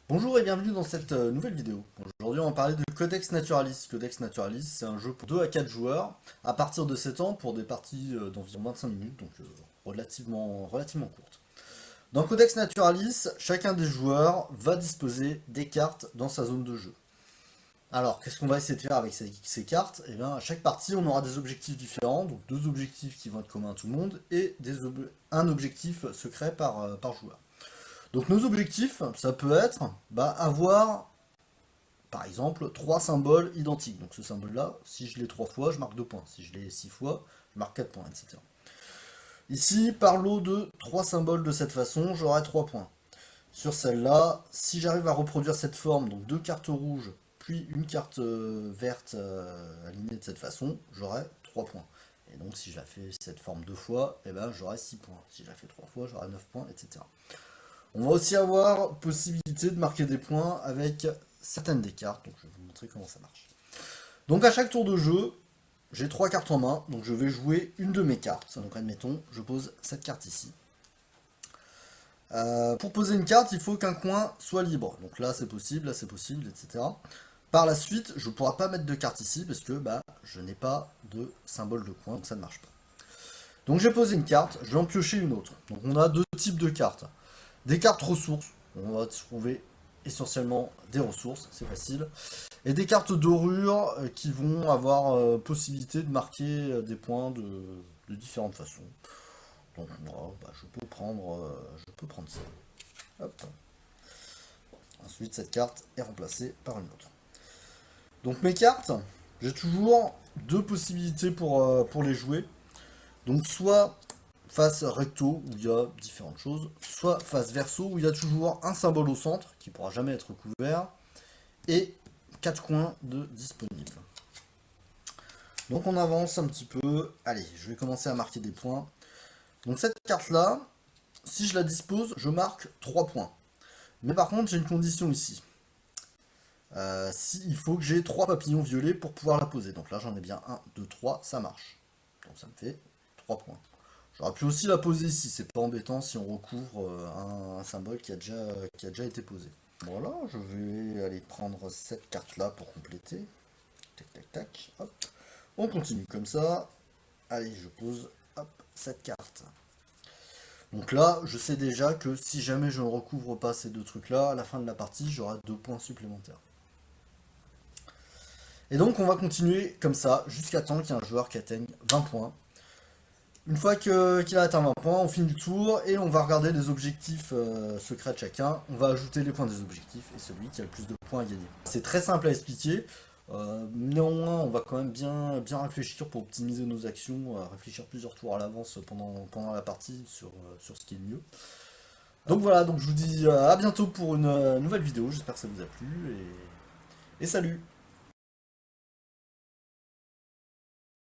Bonjour et bienvenue dans cette nouvelle vidéo. Aujourd'hui on va parler de Codex Naturalis. Codex Naturalis c'est un jeu pour 2 à 4 joueurs à partir de 7 ans pour des parties d'environ 25 minutes, donc relativement courtes. Dans Codex Naturalis, chacun des joueurs va disposer des cartes dans sa zone de jeu. Alors qu'est-ce qu'on va essayer de faire avec ces cartes? Eh bien à chaque partie on aura des objectifs différents, donc 2 objectifs qui vont être communs à tout le monde et un objectif secret par joueur. Donc nos objectifs, ça peut être avoir, par exemple, 3 symboles identiques. Donc ce symbole-là, si je l'ai 3 fois, je marque 2 points. Si je l'ai 6 fois, je marque 4 points, etc. Ici, par lot de 3 symboles de cette façon, j'aurai 3 points. Sur celle-là, si j'arrive à reproduire cette forme, donc 2 cartes rouges, puis une carte verte alignée de cette façon, j'aurai 3 points. Et donc si je la fais cette forme 2 fois, eh ben, j'aurai 6 points. Si je la fais 3 fois, j'aurai 9 points, etc. On va aussi avoir possibilité de marquer des points avec certaines des cartes, donc je vais vous montrer comment ça marche. Donc à chaque tour de jeu, j'ai 3 cartes en main, donc je vais jouer une de mes cartes. Donc admettons, je pose cette carte ici. Pour poser une carte, il faut qu'un coin soit libre. Donc là c'est possible, etc. Par la suite, je ne pourrai pas mettre de carte ici parce que je n'ai pas de symbole de coin, donc ça ne marche pas. Donc j'ai posé une carte, je vais en piocher une autre. Donc on a 2 types de cartes. Des cartes ressources, on va trouver essentiellement des ressources, c'est facile. Et des cartes dorures qui vont avoir possibilité de marquer des points de différentes façons. Donc moi, je peux prendre ça. Hop. Ensuite, cette carte est remplacée par une autre. Donc mes cartes, j'ai toujours 2 possibilités pour les jouer. Donc soit face recto où il y a différentes choses, soit face verso où il y a toujours un symbole au centre qui ne pourra jamais être couvert et 4 coins de disponibles. Donc on avance un petit peu. Allez, je vais commencer à marquer des points. Donc cette carte là, si je la dispose, je marque 3 points. Mais par contre j'ai une condition ici. Il faut que j'ai 3 papillons violets pour pouvoir la poser. Donc là j'en ai bien 1, 2, 3, ça marche. Donc ça me fait 3 points. J'aurais pu aussi la poser ici, c'est pas embêtant si on recouvre un symbole qui a déjà été posé. Voilà, je vais aller prendre cette carte là pour compléter. Tac tac tac, hop. On continue comme ça. Allez, je pose hop, cette carte. Donc là, je sais déjà que si jamais je ne recouvre pas ces 2 trucs là, à la fin de la partie, j'aurai 2 points supplémentaires. Et donc on va continuer comme ça, jusqu'à temps qu'il y ait un joueur qui atteigne 20 points. Une fois qu'il a atteint 20 points, on finit le tour et on va regarder les objectifs secrets de chacun. On va ajouter les points des objectifs et celui qui a le plus de points à gagner. C'est très simple à expliquer. Néanmoins, on va quand même bien réfléchir pour optimiser nos actions, réfléchir plusieurs tours à l'avance pendant la partie sur ce qui est le mieux. Donc voilà, donc je vous dis à bientôt pour une nouvelle vidéo. J'espère que ça vous a plu et salut!